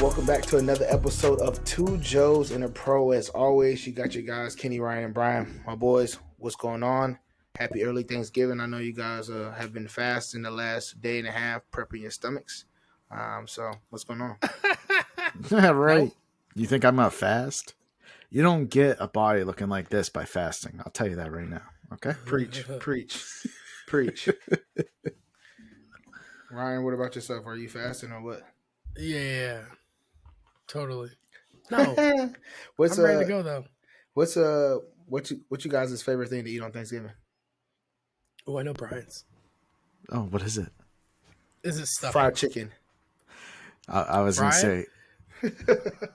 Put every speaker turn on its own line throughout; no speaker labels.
Welcome back to another episode of Two Joes and a Pro. As always, you got your guys, Kenny, Ryan, and Brian. My boys, what's going on? Happy early Thanksgiving. I know you guys have been fasting the last day and a half, prepping your stomachs. So, what's going on?
Right. You think I'm not fast? You don't get a body looking like this by fasting. I'll tell you that right now. Okay?
Preach, preach, preach. Ryan, what about yourself? Are you fasting or what?
Yeah, totally. No,
What's
I'm ready to go though.
What's what you guys' favorite thing to eat on Thanksgiving?
Oh, I know Brian's.
Oh, what is it?
Is it stuffing?
Fried chicken.
I was going to say.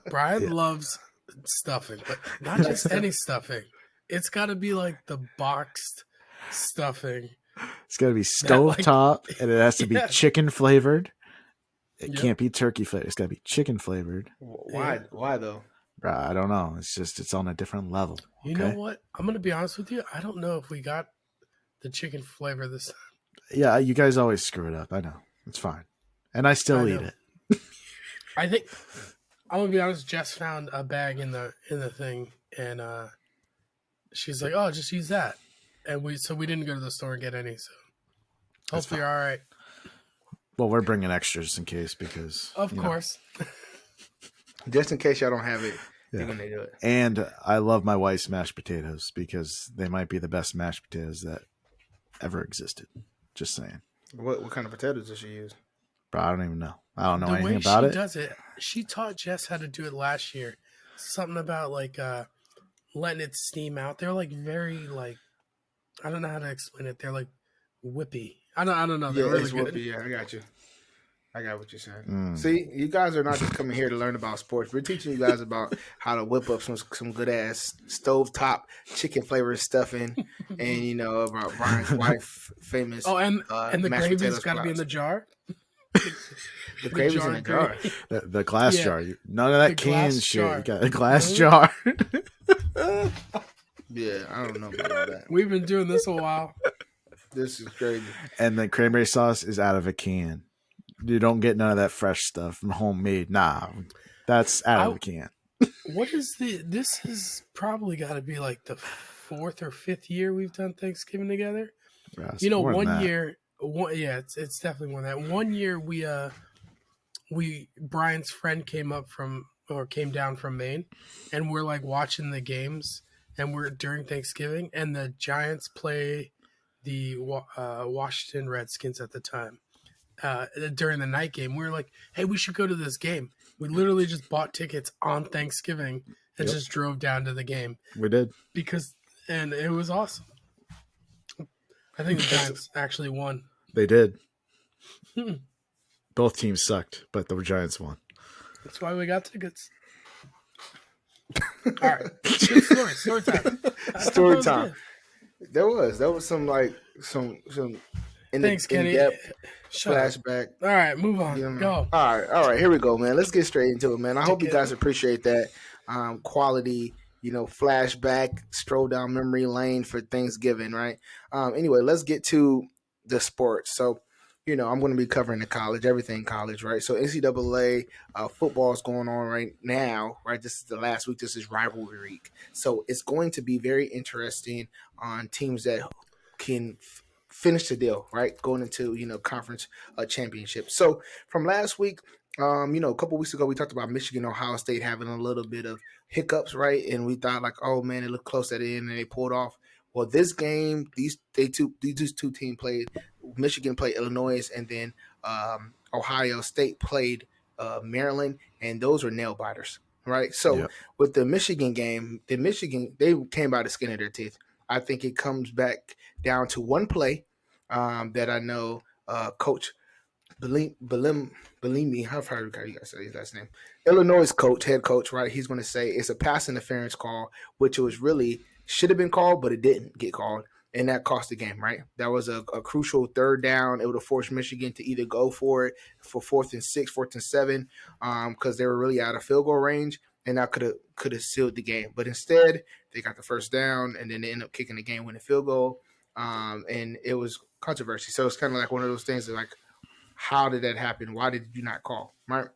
Brian loves stuffing, but not just any stuffing. It's got to be like the boxed stuffing.
It's got to be stovetop, and it has to be chicken flavored. It can't be turkey flavored. It's got to be chicken flavored.
Why? Yeah. Why though?
I don't know. It's on a different level. Okay?
You know what? I'm going to be honest with you. I don't know if we got the chicken flavor this time.
Yeah, you guys always screw it up. I know. It's fine. And I still eat it.
I think, I'm going to be honest, Jess found a bag in the thing, and she's like, oh, just use that. And we didn't go to the store and get any, so hopefully you're all right.
Well, we're bringing extras in case because...
Of course.
Just in case y'all don't have it, you're going to do it.
And I love my wife's mashed potatoes because they might be the best mashed potatoes that ever existed. Just saying.
What kind of potatoes does she use?
Bro, I don't even know. I don't know anything about it.
The way she does it, she taught Jess how to do it last year. Something about like letting it steam out. They're like very like, I don't know how to explain it. They're like whippy. I don't know. They're really good.
Whippy. Yeah, I got you. I got what you're saying. See, you guys are not just coming here to learn about sports. We're teaching you guys about how to whip up some good ass stovetop chicken flavored stuffing, and about Brian's wife famous.
Oh, and the gravy's got to be in the jar.
The gravy's in the jar.
The glass jar. None of that can shit. Jar. You got a glass jar.
Yeah, I don't know about all that.
We've been doing this a while.
This is crazy.
And the cranberry sauce is out of a can. You don't get none of that fresh stuff from homemade. Nah, that's out of a can.
What is this has probably got to be like the 4th or 5th year we've done Thanksgiving together.
Yeah,
one year, it's definitely more than that. One year Brian's friend came down from Maine, and we're like watching the games, and we're during Thanksgiving, and the Giants play the Washington Redskins at the time. During the night game, we were like, hey, we should go to this game. We literally just bought tickets on Thanksgiving and just drove down to the game.
We did.
And it was awesome. I think the Giants actually won.
They did. Both teams sucked, but the Giants won.
That's why we got tickets. All right. Story time.
Story time. There was some
Thanks, Kenny.
Flashback.
All right, move on. Go.
All right. Here we go, man. Let's get straight into it, man. I hope you guys appreciate that quality, flashback, stroll down memory lane for Thanksgiving, right? Anyway, let's get to the sports. So, I'm going to be covering everything college, right? So NCAA football is going on right now, right? This is the last week. This is rivalry week. So it's going to be very interesting on teams that can finish the deal, right? Going into, conference championship. So from last week, a couple weeks ago, we talked about Michigan, Ohio State having a little bit of hiccups, right? And we thought like, oh man, it looked close at the end and they pulled off. Well, this game, these two teams played. Michigan played Illinois, and then Ohio State played Maryland, and those were nail biters, right? So with the Michigan game, they came by the skin of their teeth. I think it comes back down to one play that I know Coach Bellini, how far you guys say his last name? Illinois head coach, right? He's going to say it's a pass interference call, which was really should have been called, but it didn't get called, and that cost the game, right? That was a crucial third down. It would have forced Michigan to either go for it for 4th and 6, 4th and 7, because they were really out of field goal range, and that could have sealed the game. But instead, they got the first down, and then they ended up kicking the game-winning field goal, and it was controversy. So it's kind of like one of those things that, like, how did that happen? Why did you not call? Right?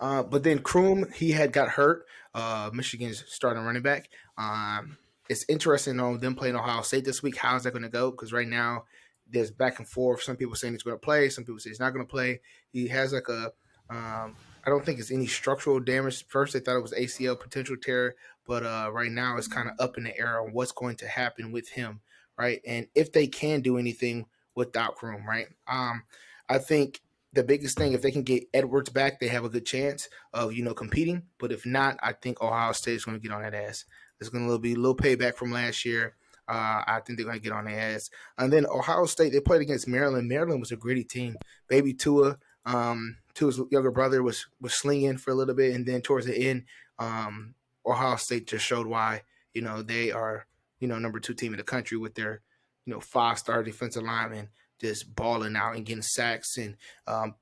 But then Kroom, he had got hurt. Michigan's starting running back. It's interesting on them playing Ohio State this week. How is that going to go? Because right now there's back and forth. Some people saying he's going to play. Some people say he's not going to play. He has like a I don't think it's any structural damage. First, they thought it was ACL potential tear, but right now it's kind of up in the air on what's going to happen with him, right? And if they can do anything without Kroom, right? I think the biggest thing, if they can get Edwards back, they have a good chance of competing. But if not, I think Ohio State is going to get on that ass. It's going to be a little payback from last year. I think they're going to get on their ass. And then Ohio State, they played against Maryland. Maryland was a gritty team. Baby Tua, Tua's younger brother, was slinging for a little bit, and then towards the end, Ohio State just showed why they are number 2 team in the country with their 5-star defensive linemen just balling out and getting sacks and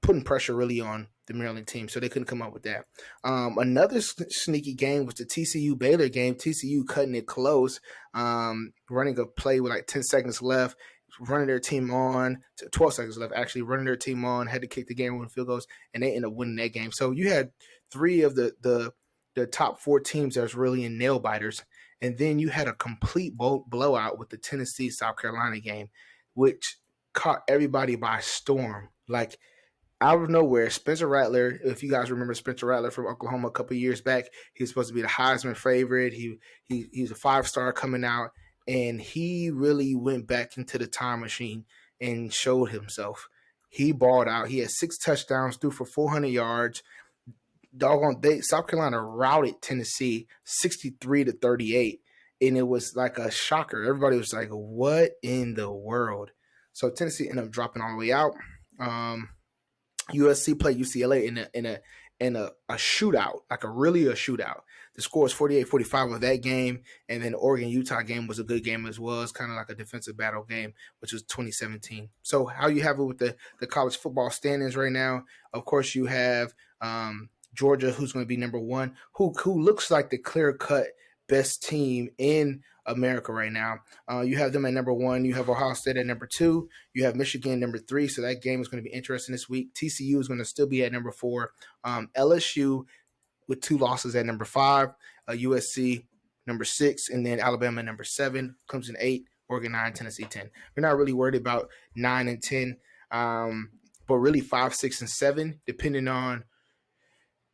putting pressure really on the Maryland team. So they couldn't come up with that. Another sneaky game was the TCU Baylor game. TCU cutting it close, running a play with like 10 seconds left, running their team on, 12 seconds left, actually running their team on, had to kick the game with field goals, and they ended up winning that game. So you had 3 of the top 4 teams that was really in nail biters. And then you had a complete blowout with the Tennessee-South Carolina game, which caught everybody by storm. Like, out of nowhere, Spencer Rattler, if you guys remember Spencer Rattler from Oklahoma a couple of years back, he was supposed to be the Heisman favorite. He's a 5-star coming out, and he really went back into the time machine and showed himself. He balled out. He had 6 touchdowns, threw for 400 yards. South Carolina routed Tennessee 63-38, and it was like a shocker. Everybody was like, "What in the world?" So Tennessee ended up dropping all the way out. USC played UCLA in a shootout, like a shootout. The score was 48-45 of that game, and then the Oregon-Utah game was a good game as well. It's kind of like a defensive battle game, which was 2017. So how you have it with the college football standings right now? Of course, you have Georgia, who's going to be number 1, who looks like the clear-cut best team in America right now. You have them at number 1. You have Ohio State at number 2. You have Michigan number 3. So that game is going to be interesting this week. TCU is going to still be at number 4. LSU with 2 losses at number 5. USC number 6, and then Alabama number 7. Clemson 8. Oregon 9. Tennessee 10. We're not really worried about 9 and 10, but really 5, 6, and 7, depending on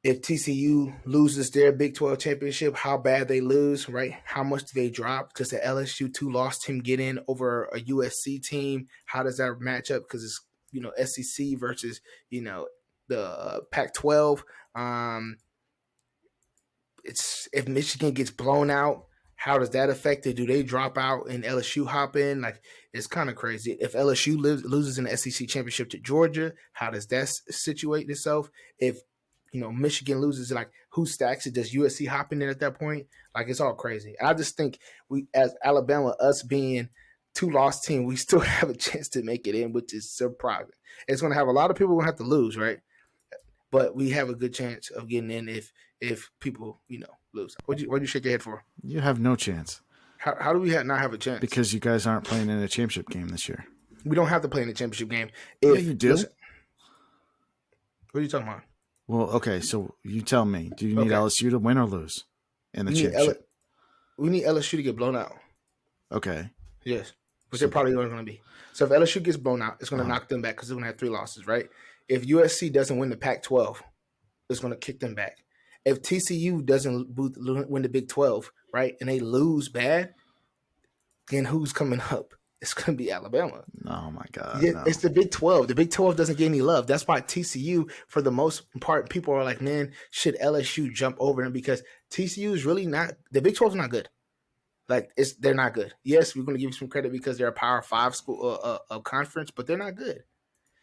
if TCU loses their Big 12 championship, how bad they lose, right? How much do they drop? Does the LSU 2-loss team get in over a USC team? How does that match up? Because it's SEC versus the Pac-12. It's if Michigan gets blown out, how does that affect it? Do they drop out and LSU hop in? Like, it's kind of crazy. If LSU loses in the SEC championship to Georgia, how does that situate itself? If Michigan loses, like, who stacks it? Does USC hop in at that point? Like, it's all crazy. I just think we, as Alabama, us being 2-loss team, we still have a chance to make it in, which is surprising. It's going to have a lot of people going to have to lose, right? But we have a good chance of getting in if people, lose. What'd you shake your head for?
You have no chance.
How do we not have a chance?
Because you guys aren't playing in a championship game this year.
We don't have to play in the championship game.
Yeah, you do.
Listen, what are you talking about?
Well, okay, so you tell me. Do you need LSU to win or lose in the championship?
We need LSU to get blown out.
Okay.
Yes, which they're probably going to be. So if LSU gets blown out, it's going to knock them back because they're going to have 3 losses, right? If USC doesn't win the Pac-12, it's going to kick them back. If TCU doesn't win the Big 12, right, and they lose bad, then who's coming up? It's going to be Alabama.
Oh, my God.
Yeah,
no.
It's the Big 12. The Big 12 doesn't get any love. That's why TCU, for the most part, people are like, man, should LSU jump over them? Because TCU is really not – the Big 12 is not good. Like, they're not good. Yes, we're going to give you some credit because they're a Power 5 school conference, but they're not good.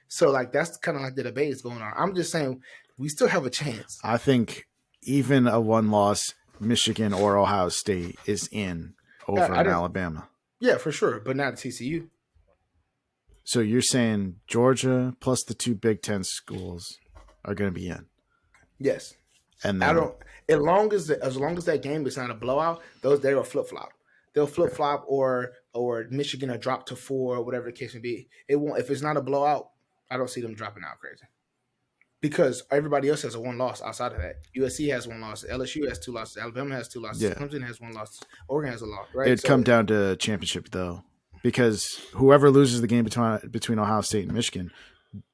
So, like, that's kind of like the debate is going on. I'm just saying we still have a chance.
I think even a 1-loss Michigan or Ohio State is in over Alabama.
Yeah, for sure, but not TCU.
So you're saying Georgia plus the 2 Big Ten schools are going to be in?
Yes.
And then,
as long as that game is not a blowout, they will flip flop. They'll flip flop or Michigan will drop to 4 or whatever the case may be. It won't. If it's not a blowout, I don't see them dropping out crazy. because everybody else has a one loss outside of that. USC has one loss. LSU has 2 losses. Alabama has 2 losses.
Yeah.
Clemson has 1 loss. Oregon has a loss. Right.
It'd come down to championship though, because whoever loses the game between Ohio State and Michigan,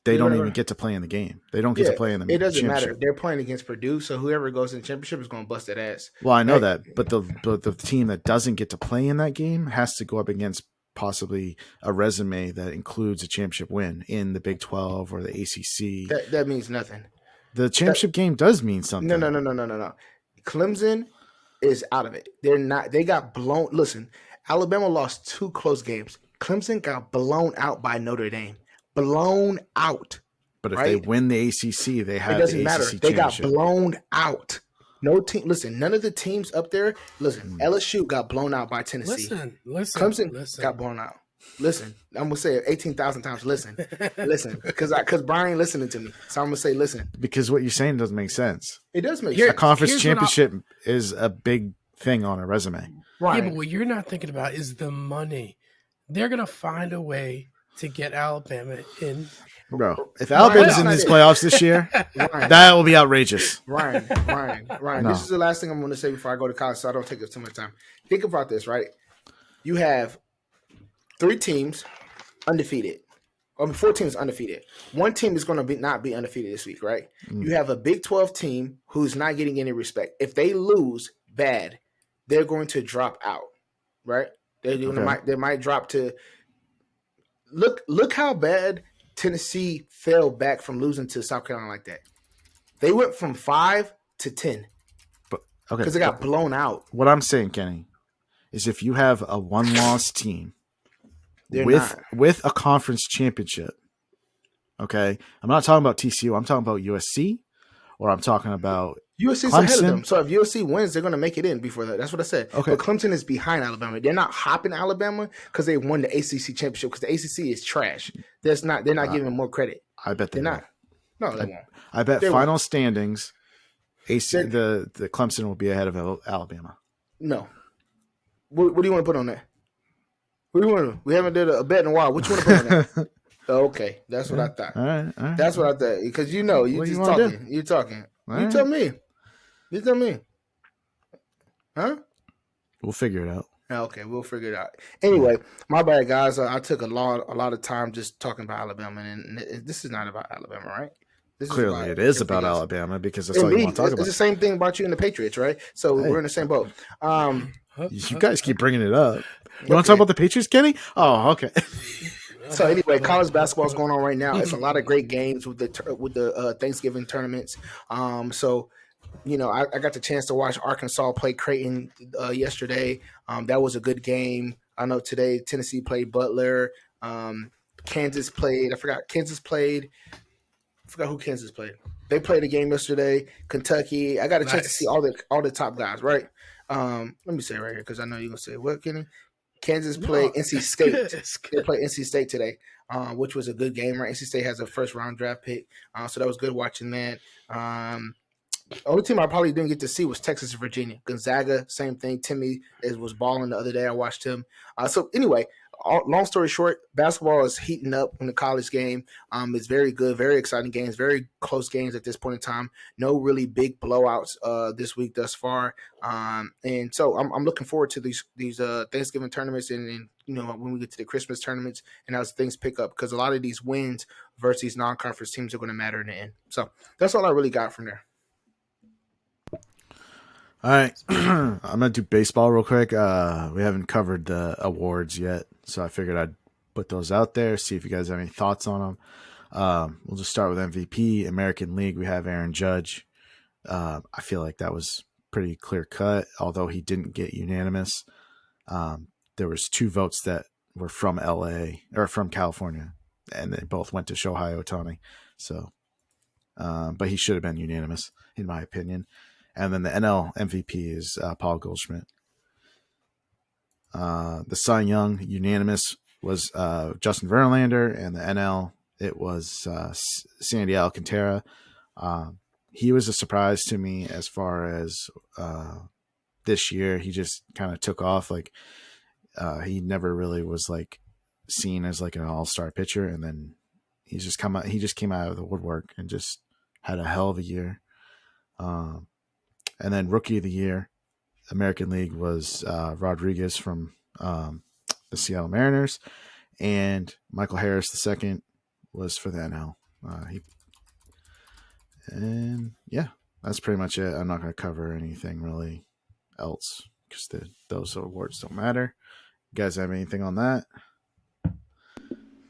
they don't even get to play in the game. They don't get to play in the
it doesn't
championship.
matter. They're playing against Purdue, so whoever goes in the championship is going to bust that ass.
Well, I know that, but the team that doesn't get to play in that game has to go up against possibly a resume that includes a championship win in the Big 12 or the ACC.
That means nothing.
The championship game does mean something.
No. Clemson is out of it. They're not. They got blown. Listen, Alabama lost 2 close games. Clemson got blown out by Notre Dame. Blown out.
But if they win the ACC, they have
it doesn't
the
matter.
ACC
They got
championship.
blown out. No team. Listen, none of the teams up there. Listen, LSU got blown out by Tennessee. Clemson got blown out. Listen, I'm gonna say it 18,000 times. Listen, because Brian ain't listening to me, so I'm gonna say listen.
Because what you're saying doesn't make sense.
It does make sense.
A conference championship is a big thing on a resume.
Right. Yeah, but what you're not thinking about is the money. They're gonna find a way to get Alabama in.
Bro, if Alabama's in these playoffs this year, that will be outrageous.
Ryan. No. This is the last thing I'm going to say before I go to college, so I don't take up too much time. Think about this, right? You have 3 teams undefeated. 4 teams undefeated. 1 team is going to not be undefeated this week, right? You have a Big 12 team who's not getting any respect. If they lose bad, they're going to drop out, right? They might drop to look how bad Tennessee fell back from losing to South Carolina like that. They went from 5 to 10 because they got blown out.
What I'm saying, Kenny, is if you have a 1-loss team with a conference championship, okay, I'm not talking about TCU. I'm talking about USC, or I'm talking about
USC's
Clemson.
ahead of them. So if USC wins, they're going to make it in before that. That's what I said.
Okay.
But Clemson is behind Alabama. They're not hopping Alabama because they won the ACC championship because the ACC is trash. They're not giving them more credit.
I bet they're
not. No, they won't.
I bet final standings, the Clemson will be ahead of Alabama.
No. What do you want to put on that? What do you want to? We haven't did a bet in a while. What you want to put on that? Okay, that's what I thought. All right. That's what I thought because you just talking. You're talking. You tell me. You tell me. Huh?
We'll figure it out.
Okay, we'll figure it out. Anyway, my bad, guys. I took a lot of time just talking about Alabama, and this is not about Alabama, right?
Clearly, it is about Alabama because that's all you want to talk about.
It's the same thing about you and the Patriots, right? So we're in the same boat.
You guys keep bringing it up. You want to talk about the Patriots, Kenny? Oh, okay.
So anyway, college basketball is going on right now. It's a lot of great games with the Thanksgiving tournaments. So, I got the chance to watch Arkansas play Creighton yesterday. That was a good game. I know today Tennessee played Butler. Kansas played. I forgot Kansas played. I forgot who Kansas played. They played a game yesterday. Kentucky. I got a chance to see all the top guys. Right. Let me say it right here because I know you're gonna say what, Kenny. Kansas played NC State. They played NC State today, which was a good game. Right, NC State has a first-round draft pick, so that was good watching that. The only team I probably didn't get to see was Texas and Virginia. Gonzaga, same thing. Timmy was balling the other day. I watched him. So anyway, long story short, basketball is heating up in the college game. It's very good, very exciting games, very close games at this point in time. No really big blowouts this week thus far. And so I'm looking forward to these Thanksgiving tournaments and when we get to the Christmas tournaments and as things pick up because a lot of these wins versus these non-conference teams are going to matter in the end. So that's all I really got from there.
All right. I'm going to do baseball real quick. We haven't covered the awards yet, so I figured I'd put those out there, see if you guys have any thoughts on them. We'll just start with MVP. American League, we have Aaron Judge. I feel like that was pretty clear cut, although he didn't get unanimous. There was 2 votes that were from LA or from California, and they both went to Shohei Ohtani. So, but he should have been unanimous, in my opinion. And then the NL MVP is Paul Goldschmidt. The Cy Young unanimous was Justin Verlander, and the NL it was Sandy Alcantara. He was a surprise to me as far as this year. He just kind of took off. Like he never really was like seen as like an all-star pitcher, and then he just came out of the woodwork and just had a hell of a year. And then Rookie of the Year, American League, was Rodriguez from the Seattle Mariners, and Michael Harris II was for the NL. And yeah, that's pretty much it. I'm not going to cover anything really else because those awards don't matter. You guys have anything on that?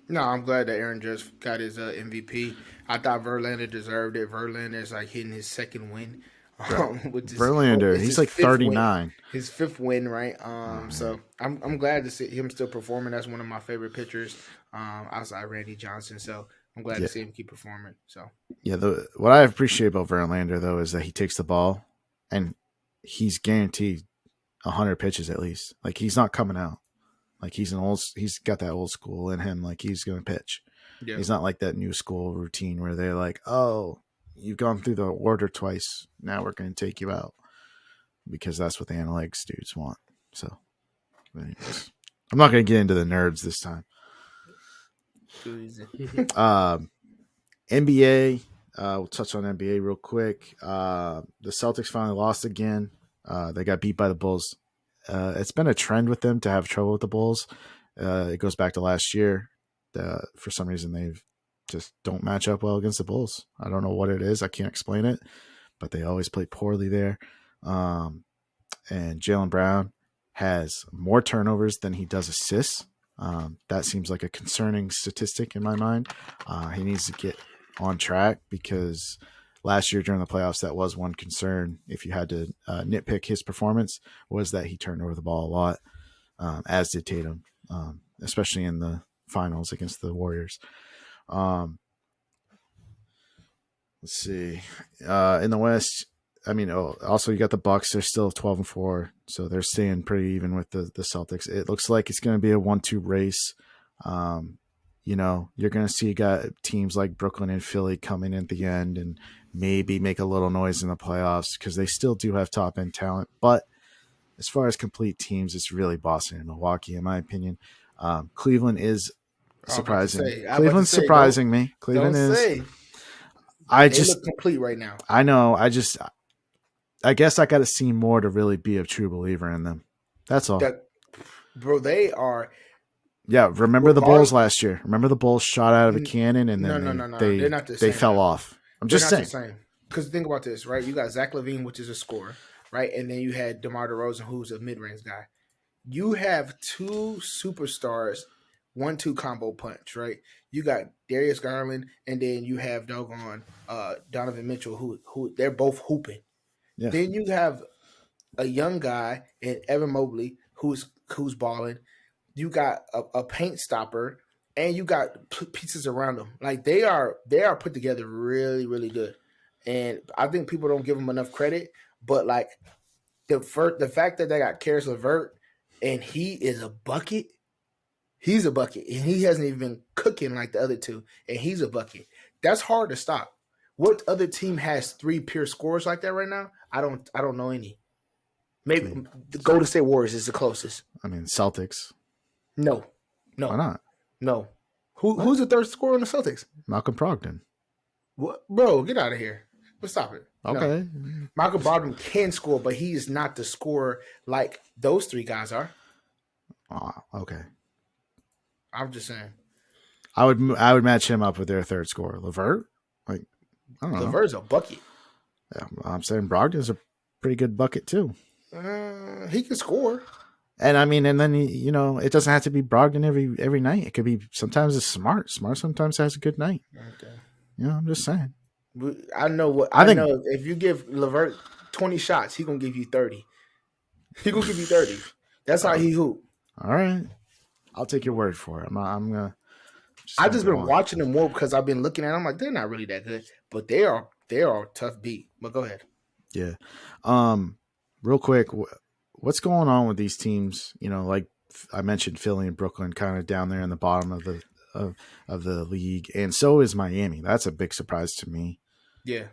No, I'm glad that Aaron Judge got his MVP. I thought Verlander deserved it. Verlander's like hitting his second win,
Bro,
which is
Verlander,
it's
he's
his
like
fifth win.
39.
His fifth win, right?
Oh,
So I'm glad to see him still performing. That's one of my favorite pitchers, outside Randy Johnson. So I'm glad
yeah,
to see him keep performing. So
yeah. What I appreciate about Verlander though is that he takes the ball and he's guaranteed 100 pitches at least. Like he's not coming out. Like he's got that old school in him. Like he's going to pitch.
yeah,
He's not like that new school routine where they're like, oh, you've gone through the order twice. Now we're going to take you out because that's what the analytics dudes want. So, anyways, I'm not going to get into the nerds this time.
too easy.
NBA, we'll touch on NBA real quick. The Celtics finally lost again. They got beat by the Bulls. It's been a trend with them to have trouble with the Bulls. It goes back to last year. For some reason, they just don't match up well against the Bulls. I don't know what it is. I can't explain it, but they always play poorly there. And Jaylen Brown has more turnovers than he does assists. That seems like a concerning statistic in my mind. He needs to get on track because last year during the playoffs, that was one concern. If you had to nitpick his performance, was that he turned over the ball a lot, as did Tatum, especially in the finals against the Warriors. Let's see. In the West, I mean, also you got the Bucks. They're still 12-4, so they're staying pretty even with the Celtics. It looks like it's going to be a 1-2 race. You're going to see teams like Brooklyn and Philly coming in at the end and maybe make a little noise in the playoffs because they still do have top end talent. But as far as complete teams, it's really Boston and Milwaukee, in my opinion. Cleveland is surprising. Cleveland's surprising me. Cleveland is.
They look complete right now.
I know. I guess I got to see more to really be a true believer in them. That's all.
Bro, they are.
Yeah, remember the Bulls last year? Remember the Bulls shot out of a cannon and then
no. They're not the same.
They fell off. I'm just saying.
Because think about this, right? You got Zach LaVine, which is a scorer, right? And then you had DeMar DeRozan, who's a mid-range guy. You have two superstars, 1-2 combo punch, right? You got Darius Garland, and then you have doggone Donovan Mitchell, who they're both hooping. Yeah. Then you have a young guy in Evan Mobley who's balling. You got a paint stopper, and you got pieces around them. Like they are put together really, really good. And I think people don't give them enough credit. But like the fact that they got Karis LeVert and he is a bucket. He's a bucket, and he hasn't even been cooking like the other two, and he's a bucket. That's hard to stop. What other team has three pure scorers like that right now? I don't know any. Maybe the Golden State Warriors is the closest.
I mean, Celtics.
No.
Why not?
No. Who's the third scorer in the Celtics?
Malcolm Brogdon.
What, bro? Get out of here. Let's stop it.
Okay.
No. Malcolm Brogdon can score, but he is not the scorer like those three guys are.
Oh, okay.
I'm just saying.
I would match him up with their third scorer, LeVert. Like, I don't know.
LeVert's a bucket.
Yeah, I'm saying Brogdon's a pretty good bucket too.
He can score.
And I mean, and then it doesn't have to be Brogdon every night. It could be sometimes it's Smart. Smart sometimes has a good night. Okay. I'm just saying.
I know if you give LeVert 20 shots, he's gonna give you 30. He's gonna give you 30. That's how he hoop.
All right. I'll take your word for it. I'm gonna.
I've just been watching them more because I've been looking at them like they're not really that good, but they are a tough beat. But go ahead.
Yeah. Real quick, what's going on with these teams? Like I mentioned, Philly and Brooklyn kind of down there in the bottom of the league, and so is Miami. That's a big surprise to me.
Yeah.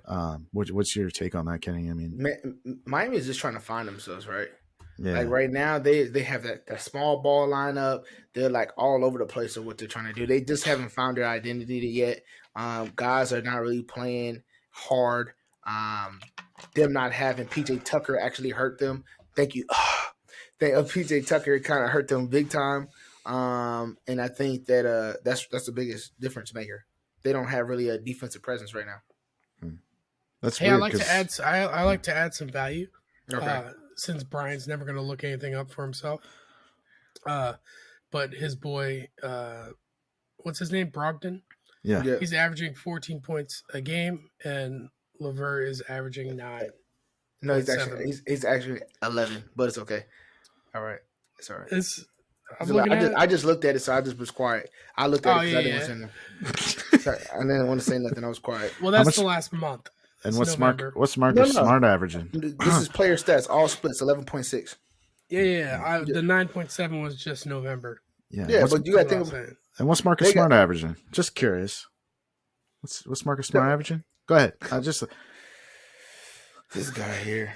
What's your take on that, Kenny? I mean,
Miami is just trying to find themselves, right?
Yeah.
Like right now, they have that small ball lineup. They're like all over the place of what they're trying to do. They just haven't found their identity yet. Guys are not really playing hard. Them not having PJ Tucker actually hurt them. Thank you. PJ Tucker kind of hurt them big time. And I think that that's the biggest difference maker. They don't have really a defensive presence right now.
That's
Hey,
weird.
I like to add some value.
Okay.
Since Brian's never going to look anything up for himself. But his boy, what's his name? Brogdon?
Yeah.
He's averaging 14 points a game, and Levert is averaging 9.
No, he's actually 11, but it's okay. All right, it's all right. I just looked at it, so I just was quiet. I looked at it because I didn't want to say nothing. I didn't want to say nothing. I was quiet.
Well, that's the last month.
And what's Marcus Smart averaging?
This is player stats, all splits, 11.6.
Yeah. The 9.7 was just November.
Yeah,
but you got to think about.
And what's Marcus Smart averaging? Just curious. What's Marcus Smart averaging? Go ahead.
This guy here.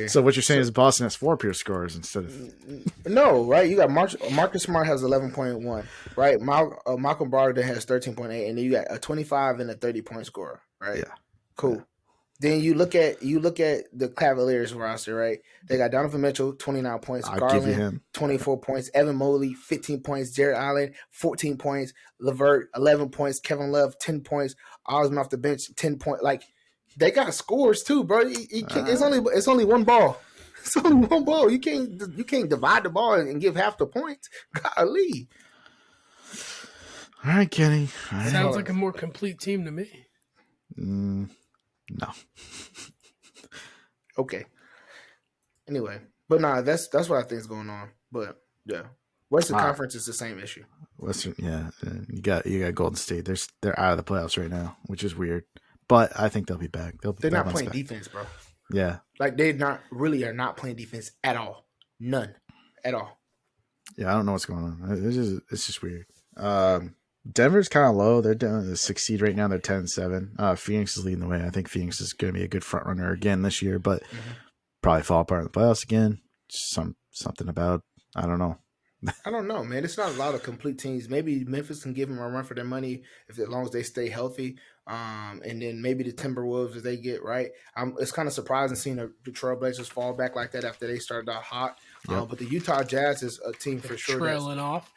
So what you're saying is Boston has 4 pure scorers instead of
no, right? You got Marcus Smart has 11.1, right? Malcolm Brogdon has 13.8, and then you got a 25 and a 30-point scorer, right?
Yeah,
cool. Yeah. Then you look at the Cavaliers roster, right? They got Donovan Mitchell, 29 points. Garland, 24 points. Evan Mobley, 15 points. Jared Allen, 14 points. LeVert, 11 points. Kevin Love, 10 points. Osman off the bench, 10 points. Like, they got scores too, bro. It's only one ball. It's only one ball. You can't divide the ball and give half the points. Golly.
All right, Kenny.
Sounds like a more complete team to me.
No.
Okay. Anyway, but nah, that's what I think is going on. But yeah, Western Conference is the same issue.
Western, yeah. You got Golden State. They're out of the playoffs right now, which is weird. But I think they'll be back.
They're not playing defense, bro.
Yeah,
like they are not playing defense at all. None, at all.
Yeah, I don't know what's going on. It's just weird. Denver's kind of low. They're down to the 6th seed right now. They're 10-7. Phoenix is leading the way. I think Phoenix is going to be a good front runner again this year, but probably fall apart in the playoffs again. Something about, I don't know.
I don't know, man. It's not a lot of complete teams. Maybe Memphis can give them a run for their money as long as they stay healthy. And then maybe the Timberwolves, if they get right. It's kind of surprising seeing the Trailblazers fall back like that after they started out hot. But the Utah Jazz is a team for sure.
Trailing off.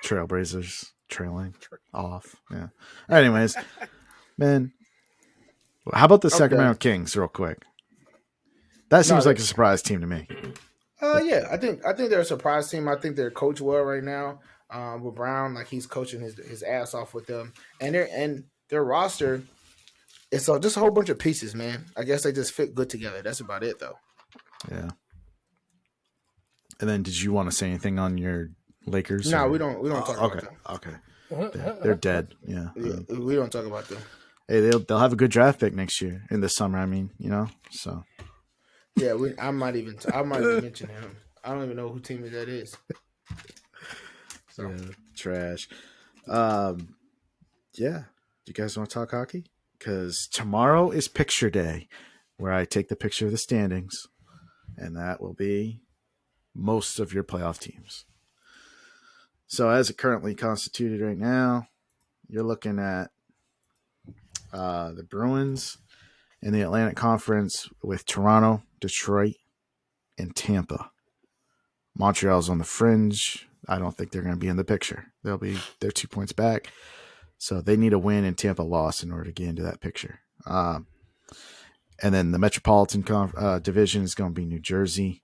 Trailblazers trailing off. Yeah. Anyways, man, how about the Sacramento Kings, real quick? That seems like a surprise team to me.
Yeah, I think they're a surprise team. I think they're coached well right now. With Brown, like he's coaching his ass off with them, and their roster. It's just a whole bunch of pieces, man. I guess they just fit good together. That's about it, though.
Yeah. And then, did you want to say anything on your Lakers?
No, we don't talk about them.
Okay. They're dead. Yeah.
We don't talk about them.
Hey, they'll have a good draft pick next year in the summer. I mean, so.
Yeah, I might even mention him. I don't even know who team that is.
So trash. Yeah. Do you guys want to talk hockey? Because tomorrow is picture day, where I take the picture of the standings, and that will be most of your playoff teams. So as it currently constituted right now, you're looking at the Bruins in the Atlantic Conference with Toronto, Detroit, and Tampa. Montreal's on the fringe. I don't think they're going to be in the picture. They're 2 points back. So they need a win and Tampa loss in order to get into that picture. And then the Metropolitan Division is going to be New Jersey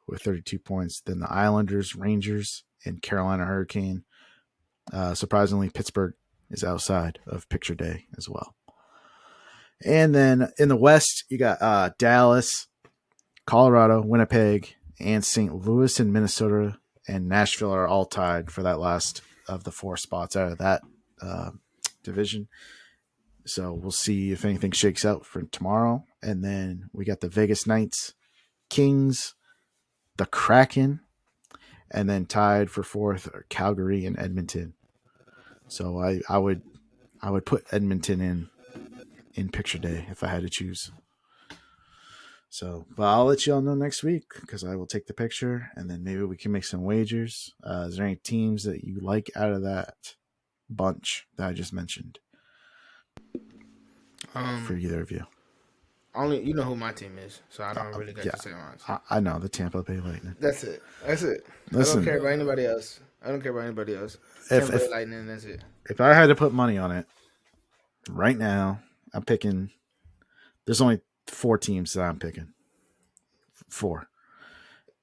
with 32 points. Then the Islanders, Rangers, and Carolina Hurricane. Surprisingly, Pittsburgh is outside of picture day as well. And then in the West, you got Dallas, Colorado, Winnipeg, and St. Louis and Minnesota and Nashville are all tied for that last of the 4 spots out of that division. So we'll see if anything shakes out for tomorrow. And then we got the Vegas Knights, Kings, the Kraken, and then tied for 4th are Calgary and Edmonton. So I would put Edmonton in picture day if I had to choose. So, but I'll let you all know next week because I will take the picture and then maybe we can make some wagers. Is there any teams that you like out of that bunch that I just mentioned? for either of you.
Only you know who my team is, so I don't really got to say mine.
I know the Tampa Bay Lightning.
That's it.
Listen,
I don't care about anybody else.
If
Tampa Bay Lightning, that's it.
If I had to put money on it right now, I'm picking. There's only 4 teams that I'm picking. 4.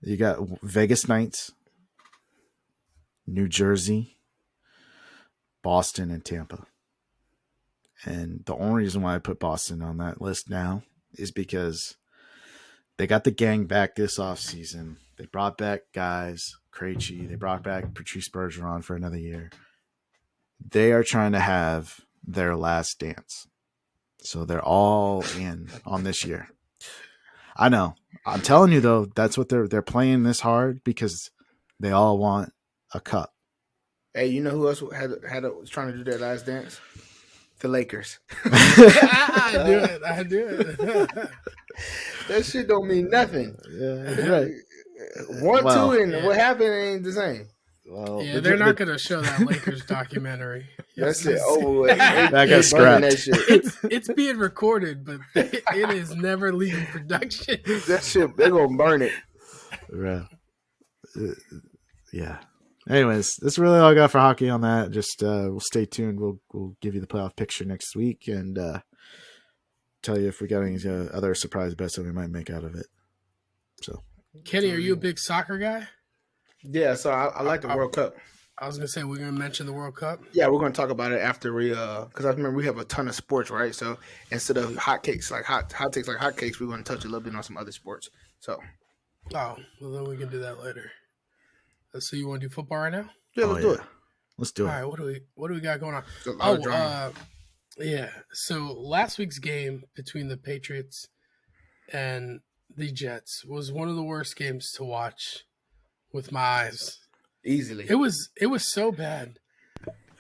You got Vegas Knights, New Jersey, Boston, and Tampa. And the only reason why I put Boston on that list now is because they got the gang back this offseason. They brought back guys, Krejci. They brought back Patrice Bergeron for another year. They are trying to have their last dance. So they're all in on this year. I know. I'm telling you, though, that's what they're playing this hard because they all want a cup.
Hey, you know who else was trying to do their last dance? The Lakers.
I do it.
That shit don't mean nothing.
Yeah, right.
1, 2, and what happened ain't the same.
Well,
yeah, they're not going to show that Lakers documentary.
That's it. Over with.
That got scrapped.
That shit.
It's being recorded, but it is never leaving production.
That shit, they're going to burn it.
Right. Yeah. Anyways, that's really all I got for hockey on that. Just we'll stay tuned. We'll give you the playoff picture next week and tell you if we got any other surprise bets that we might make out of it. So,
Kenny, are you a big soccer guy?
Yeah, so I like the World Cup.
I was going to say, we're going to mention the World Cup.
Yeah, we're going to talk about it after we, because I remember we have a ton of sports, right? So instead of hot takes like hotcakes, we're going to touch a little bit on some other sports. So,
well, then we can do that later. So you want to do football right now?
yeah, let's do it.
Let's do it.
All right, what do we got going on?
There's a lot of drama.
Yeah. So last week's game between the Patriots and the Jets was one of the worst games to watch with my eyes.
Easily.
It was so bad.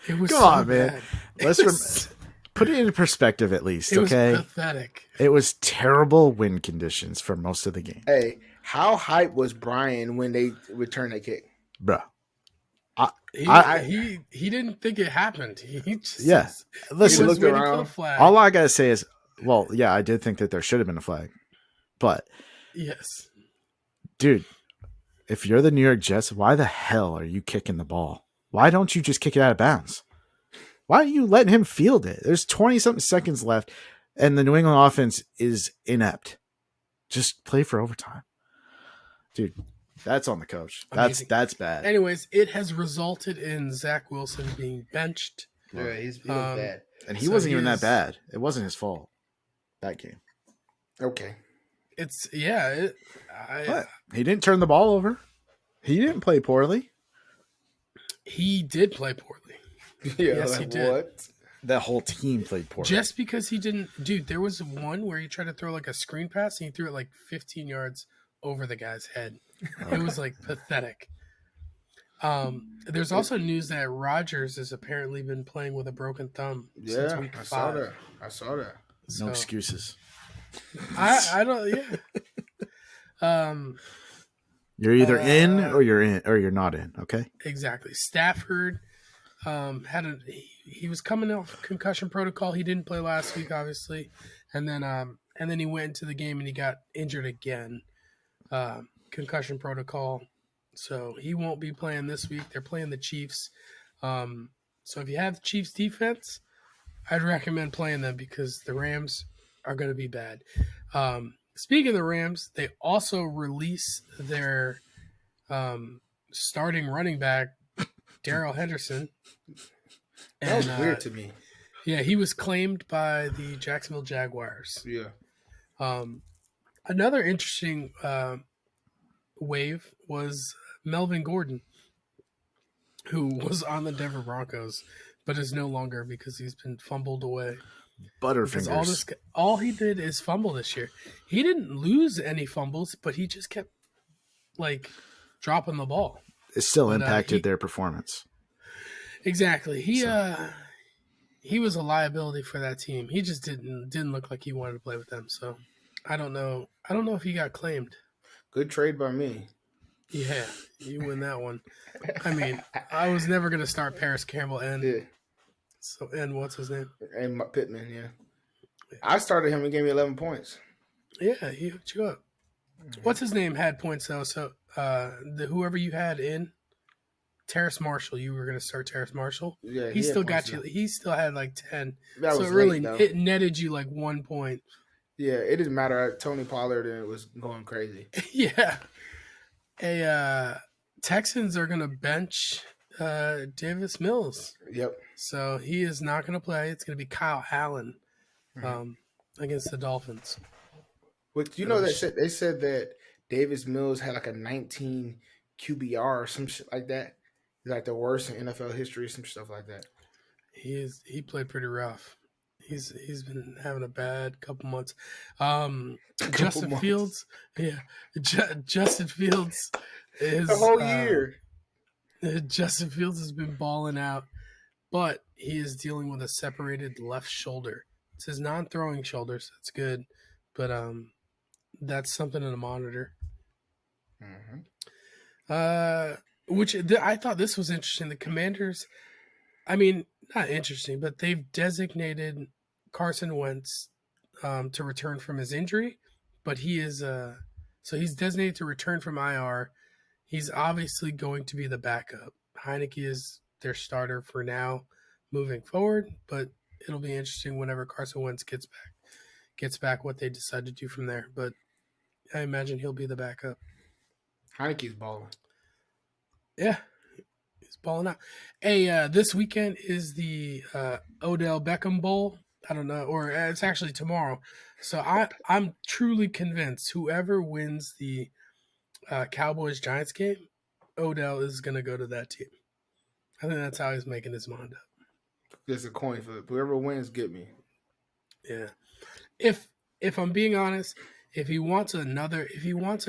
It was
Come on, man.
Bad.
Let's put it into perspective at least, okay?
It was pathetic.
It was terrible wind conditions for most of the game.
Hey, how hype was Brian when they returned that kick?
Bro.
He didn't think it happened. He just
Listen,
he was waiting for the flag.
all I gotta say is, well, yeah, I did think that there should have been a flag, but
yes,
dude, if you're the New York Jets, why the hell are you kicking the ball? Why don't you just kick it out of bounds? Why are you letting him field it? There's 20-something seconds left, and the New England offense is inept. Just play for overtime, dude. That's on the coach. That's bad.
Anyways, it has resulted in Zach Wilson being benched.
Yeah, he was bad.
And he wasn't even that bad. It wasn't his fault, that game.
Okay.
But he didn't turn the ball over. He didn't play poorly.
He did play poorly.
Yeah,
yes, he did.
What?
The whole team played poorly.
Just because he didn't... Dude, there was one where he tried to throw like a screen pass and he threw it like 15 yards over the guy's head. It was like pathetic. There's also news that Rodgers has apparently been playing with a broken thumb since week 5.
I saw that.
No excuses.
I don't. Yeah.
You're either in or you're not in. Okay.
Exactly. Stafford he was coming off concussion protocol. He didn't play last week, obviously, and then he went into the game and he got injured again. Concussion protocol, so he won't be playing this week. They're playing the Chiefs. So if you have Chiefs defense, I'd recommend playing them because the Rams are going to be bad. Speaking of the Rams, they also release their starting running back, Darrell Henderson.
That was weird to me.
Yeah, he was claimed by the Jacksonville Jaguars.
Yeah.
Another interesting wave was Melvin Gordon, who was on the Denver Broncos, but is no longer because he's been fumbled away.
Butterfingers.
All he did is fumble this year. He didn't lose any fumbles, but he just kept dropping the ball.
It still impacted their performance.
Exactly. He was a liability for that team. He just didn't look like he wanted to play with them. So I don't know if he got claimed.
Good trade by me.
Yeah, you win that one. I mean, I was never going to start Paris Campbell and what's his name?
And Pittman, yeah. I started him and gave me 11 points.
Yeah, he hooked you up. What's his name had points though? So whoever you had in Terrace Marshall, you were going to start Terrace Marshall.
Yeah,
He
he had
still
points
got you.
though.
He still had like 10.
That
So
was late though.
it netted you like 1 point.
Yeah, it didn't matter. Tony Pollard and it was going crazy.
Yeah. Texans are going to bench Davis Mills.
Yep.
So he is not going to play. It's going to be Kyle Allen against the Dolphins.
But you know they said that Davis Mills had like a 19 QBR or some shit like that. He's like the worst in NFL history, some stuff like that.
He played pretty rough. He's been having a bad couple months. Justin Fields, yeah, Justin Fields is
the whole year.
Justin Fields has been balling out, but he is dealing with a separated left shoulder. It's his non-throwing shoulder, so that's good, but that's something to monitor. I thought this was interesting. The Commanders, I mean, not interesting, but they've designated Carson Wentz to return from his injury, but he is so he's designated to return from IR. He's obviously going to be the backup. Heineke is their starter for now, moving forward, but it'll be interesting whenever Carson Wentz gets back what they decide to do from there. But I imagine he'll be the backup.
Heineke's balling.
Yeah, he's balling out. Hey, this weekend is the Odell Beckham Bowl. I don't know, or it's actually tomorrow. So I'm truly convinced whoever wins the Cowboys-Giants game, Odell is going to go to that team. I think that's how he's making his mind up.
It's a coin flip. Whoever wins, get me.
Yeah. If I'm being honest, if he wants a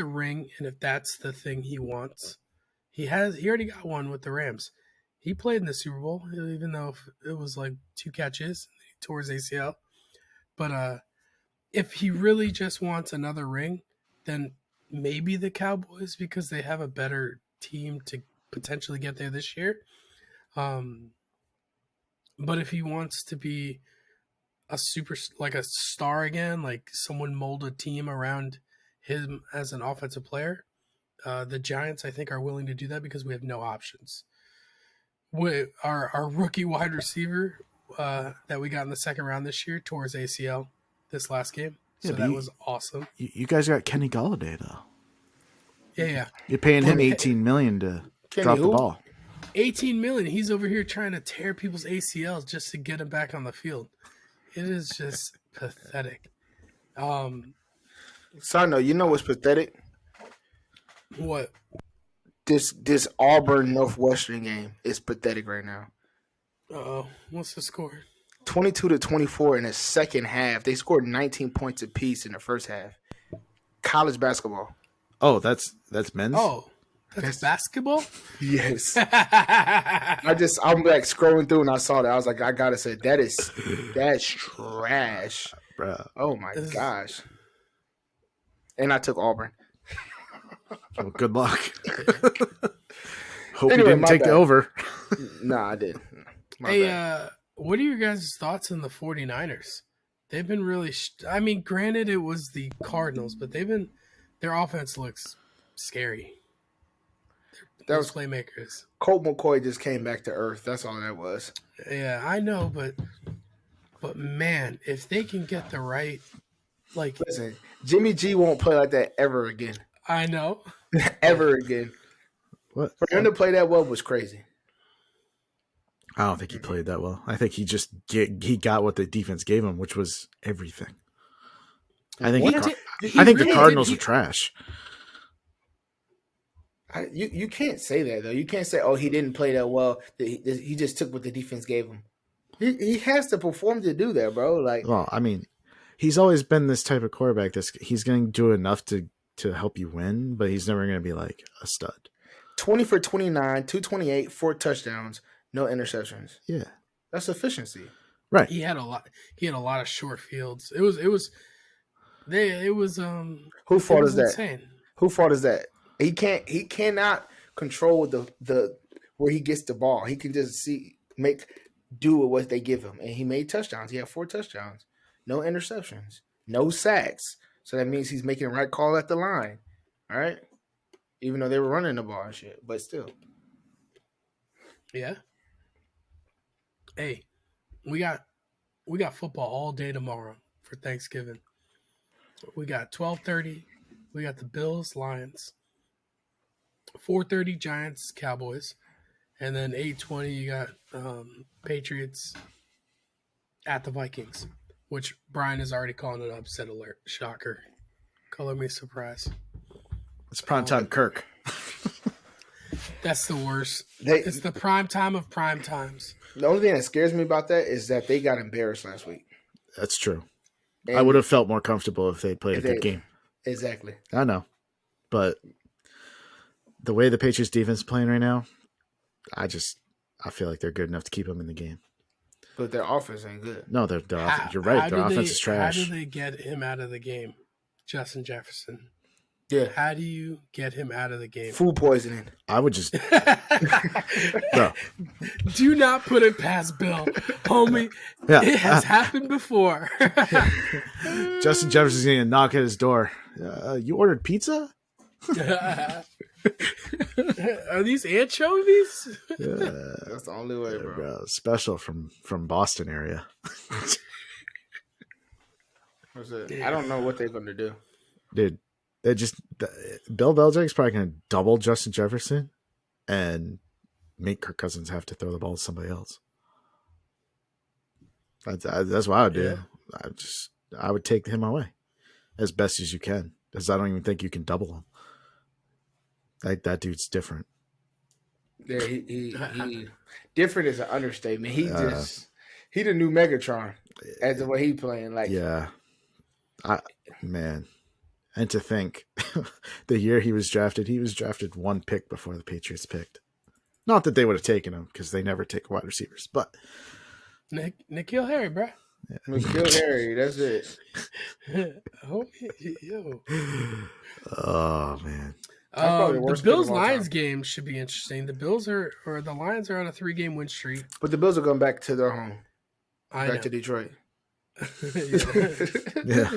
ring, and if that's the thing he wants, he already got one with the Rams. He played in the Super Bowl, even though it was like 2 catches, and he tore his ACL. But if he really just wants another ring, then maybe the Cowboys, because they have a better team to potentially get there this year. But if he wants to be a star again, like someone mold a team around him as an offensive player, the Giants, I think, are willing to do that because we have no options. Our rookie wide receiver that we got in the second round this year tore his ACL this last game. So that was awesome.
You guys got Kenny Golladay though.
Yeah.
You're paying him $18 million to drop the ball.
$18 million. He's over here trying to tear people's ACLs just to get him back on the field. It is just pathetic.
Side note, you know what's pathetic?
What?
This Auburn Northwestern game is pathetic right now.
Uh-oh. What's the score?
22-24 in the second half. They scored 19 points apiece in the first half. College basketball.
Oh, that's men's?
Oh, that's basketball?
Yes. I'm like scrolling through and I saw that. I was like, I gotta say, that's trash.
Bruh.
Oh my gosh. And I took Auburn.
Well, good luck. Hope
Anyway,
you didn't take the over.
Nah, I didn't.
What are your guys' thoughts on the 49ers? They've been really I mean, granted it was the Cardinals, but their offense looks scary. That was playmakers.
Colt McCoy just came back to earth. That's all that was.
Yeah, I know, but man, if they can get the right, like,
listen, Jimmy G won't play like that ever again.
I know.
Ever again.
What?
For him to play that well was crazy.
I don't think he played that well. I think he just he got what the defense gave him, which was everything. I think the Cardinals are trash.
You can't say that though. You can't say, "Oh, he didn't play that well. He just took what the defense gave him." He has to perform to do that, bro. Like,
well, I mean, he's always been this type of quarterback. He's going to do enough to help you win, but he's never going to be like a stud.
20 for 29, 228, 4 touchdowns, no interceptions.
Yeah,
that's efficiency.
Right.
He had a lot of short fields. It was whose fault
is that?
Insane.
Whose fault is that? He cannot control the where he gets the ball. He can just do with what they give him, and he made touchdowns. He had 4 touchdowns. no interceptions, no sacks. So that means he's making the right call at the line. All right. Even though they were running the ball and shit, but still.
Yeah. Hey, we got football all day tomorrow for Thanksgiving. We got 12:30. We got the Bills, Lions. 4:30 Giants, Cowboys, and then 8:20 you got Patriots at the Vikings, which Brian is already calling an upset alert. Shocker. Color me surprised.
It's primetime Kirk.
That's the worst. It's the prime time of prime times.
The only thing that scares me about that is that they got embarrassed last week.
That's true.
And
I would have felt more comfortable if they played a good game.
Exactly.
I know. But the way the Patriots defense is playing right now, I feel like they're good enough to keep them in the game.
But their offense ain't good.
No, you're right. Their offense is trash.
How do they get him out of the game? Justin Jefferson.
Yeah.
How do you get him out of the game?
Food poisoning.
I would just bro.
Do not put it past Bill. Homie, it has happened before.
Justin Jefferson's going to knock at his door. You ordered pizza?
Are these anchovies?
Yeah.
That's the only way, bro.
Special from Boston area.
I don't know what they're going to do.
Dude, Bill Belichick's probably going to double Justin Jefferson and make Kirk Cousins have to throw the ball to somebody else. That's what I would do. Yeah. I would take him away as best as you can, because I don't even think you can double him. That dude's different.
Yeah, he different is an understatement. He the new Megatron as the way he playing. Like,
yeah, man. And to think, the year he was drafted one pick before the Patriots picked. Not that they would have taken him, because they never take wide receivers, but
N'Keal Harry, bro.
Yeah. N'Keal Harry, that's it.
Oh man.
The Bills Lions game should be interesting. The Bills the Lions are on a 3-game win streak.
But the Bills are going back to their home.
Back
to Detroit.
Yeah.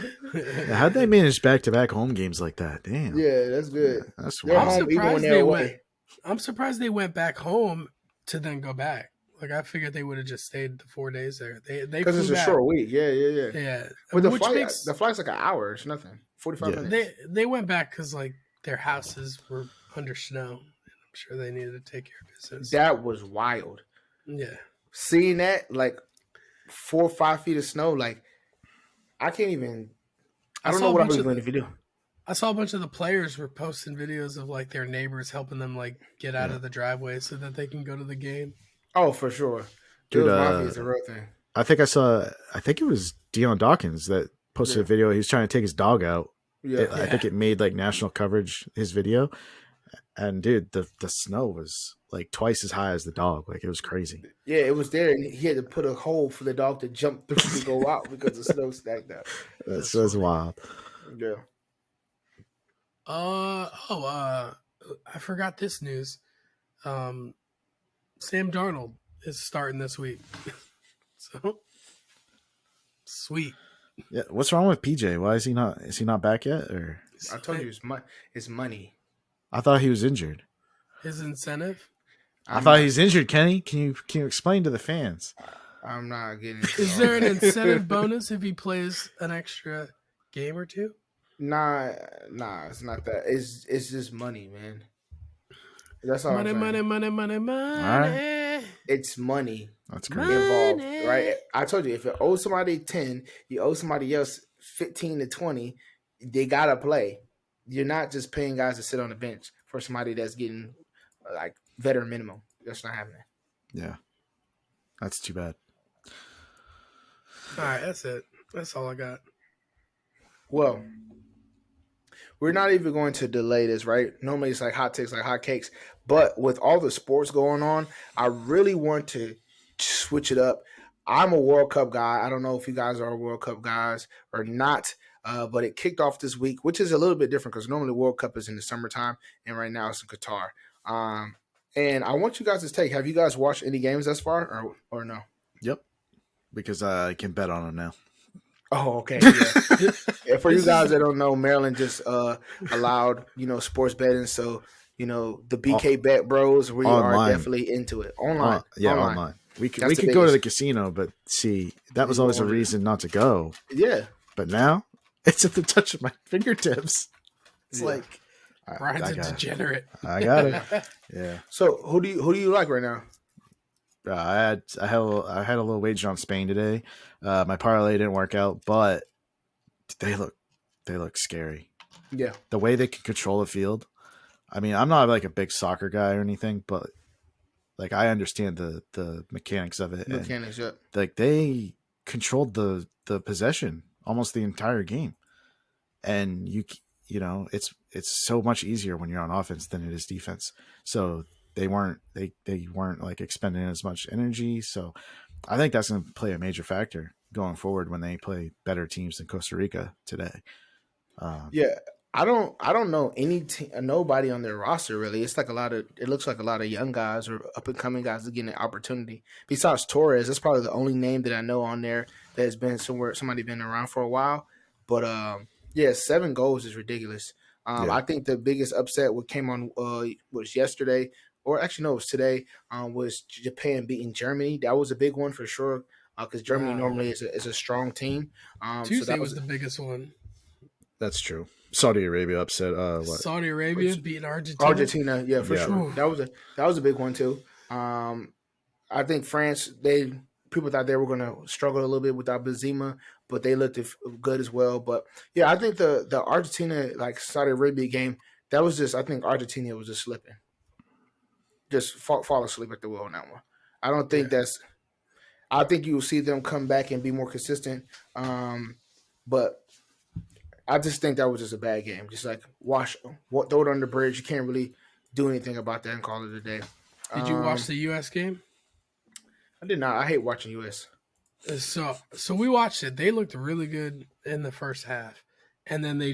How'd they manage back-to-back home games like that? Damn.
Yeah, that's good.
That's
I'm surprised they went back home to then go back. Like, I figured they would have just stayed the 4 days there. They
because it's a short week. Yeah. But the flight's like an hour. It's nothing. 45 minutes.
They went back because like their houses were under snow. And I'm sure they needed to take care of business.
That was wild.
Yeah.
Seeing that, like 4 or 5 feet of snow, like I can't even. I don't know what I was going to do.
I saw a bunch of the players were posting videos of like their neighbors helping them like get out of the driveway so that they can go to the game.
Oh, for sure.
Dude,
is a real thing.
I think it was Deion Dawkins that posted a video. He was trying to take his dog out. Yeah. I think it made like national coverage, his video. And dude, the snow was like twice as high as the dog. Like, it was crazy.
Yeah, it was there, and he had to put a hole for the dog to jump through to go out because the snow stacked up.
That's wild.
Yeah.
I forgot this news. Sam Darnold is starting this week. So sweet.
Yeah, what's wrong with PJ? Why is he not? Is he not back yet? Or
I told you it's money.
I thought he was injured.
His incentive.
I thought he's injured. Kenny, can you explain to the fans?
I'm not getting.
Is there an incentive bonus if he plays an extra game or two?
Nah, it's not that. It's just money, man. That's all.
Money.
Right.
It's money.
That's crazy.
Involved, right? I told you, if you owe somebody 10, you owe somebody else 15 to 20. They gotta play. You're not just paying guys to sit on the bench for somebody that's getting like veteran minimum. That's not happening.
Yeah, that's too bad.
All right, that's it. That's all I got.
Well, we're not even going to delay this, right? Normally it's like hot takes, like hot cakes. But with all the sports going on, I really want to switch it up. I'm a World Cup guy. I don't know if you guys are World Cup guys or not, but it kicked off this week, which is a little bit different because normally World Cup is in the summertime, and right now it's in Qatar. And I want you guys to take. Have you guys watched any games thus far, or no?
Yep, because I can bet on them now.
Oh, okay, yeah. And for you
This
guys
is
that don't know, Maryland just allowed sports betting, so the
O-
BK Bet Bros, we are
Online.
definitely into it. Online,
Yeah,
online.
online. We could
That's
we
the
could go to the
biggest.
casino, but see, that was
You go
always a
on to
reason not to go.
yeah,
But now it's at the touch of my fingertips. It's
yeah.
like
Brian's
I
a
got
degenerate.
I got it. Yeah.
So who do you like right now?
I had a little wager on Spain today. My parlay didn't work out, but they look scary.
Yeah,
The way they can control the field. I mean, I'm not like a big soccer guy or anything, but like I understand the mechanics of it, and
mechanics. Yeah,
like they controlled the possession almost the entire game, and it's so much easier when you're on offense than it is defense. So they weren't like expending as much energy. So I think that's going to play a major factor going forward when they play better teams than Costa Rica today. Um,
yeah. I don't know nobody on their roster really. It's like it looks like a lot of young guys or up and coming guys are getting an opportunity. Besides Torres, that's probably the only name that I know on there that has been somebody been around for a while. But yeah, 7 goals is ridiculous.
yeah,
I think the biggest upset what came on was yesterday, or actually no, it was today. Was Japan beating Germany? That was a big one for sure. Because Germany
Wow.
normally is a strong team. So
Tuesday
that
was
was
the biggest one.
that's true. Saudi Arabia upset. What?
Saudi Arabia beating Argentina.
Argentina, yeah, for
Yeah,
sure.
Ooh.
That was a big one too. I think France, people thought they were going to struggle a little bit without Benzema, but they looked good as well. But yeah, I think the Argentina like Saudi Arabia game, that was just I think Argentina was just slipping, just fall asleep at the wheel on that one. I don't think
Yeah.
that's. I think you will see them come back and be more consistent. But I just think that was just a bad game. Just like throw it on the bridge. You can't really do anything about that and call it a day.
Did you watch
Um,
the U.S. game?
I did not. I hate watching US.
So we watched it. They looked really good in the first half, and then they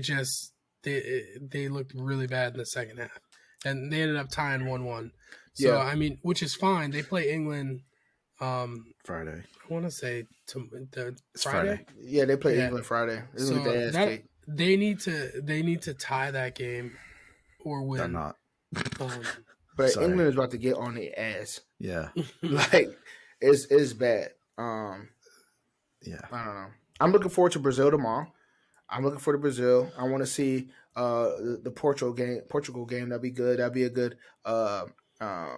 looked really bad in the second half, and they ended up tying 1-1. So
Yeah,
I mean, which is fine. They play England.
Friday.
I want to say the
It's
Friday.
Friday.
yeah. They play
Yeah.
England Friday. They're gonna get
So
their ass
that
kicked.
they need to tie that game or
They're
win.
not.
Um,
But
Sorry.
England is about to get on their ass.
Yeah,
Like it's bad.
yeah.
I don't know. I'm looking forward to Brazil tomorrow. I'm looking forward to Brazil. I want to see the Portugal game. Portugal game. That'd be good. Uh um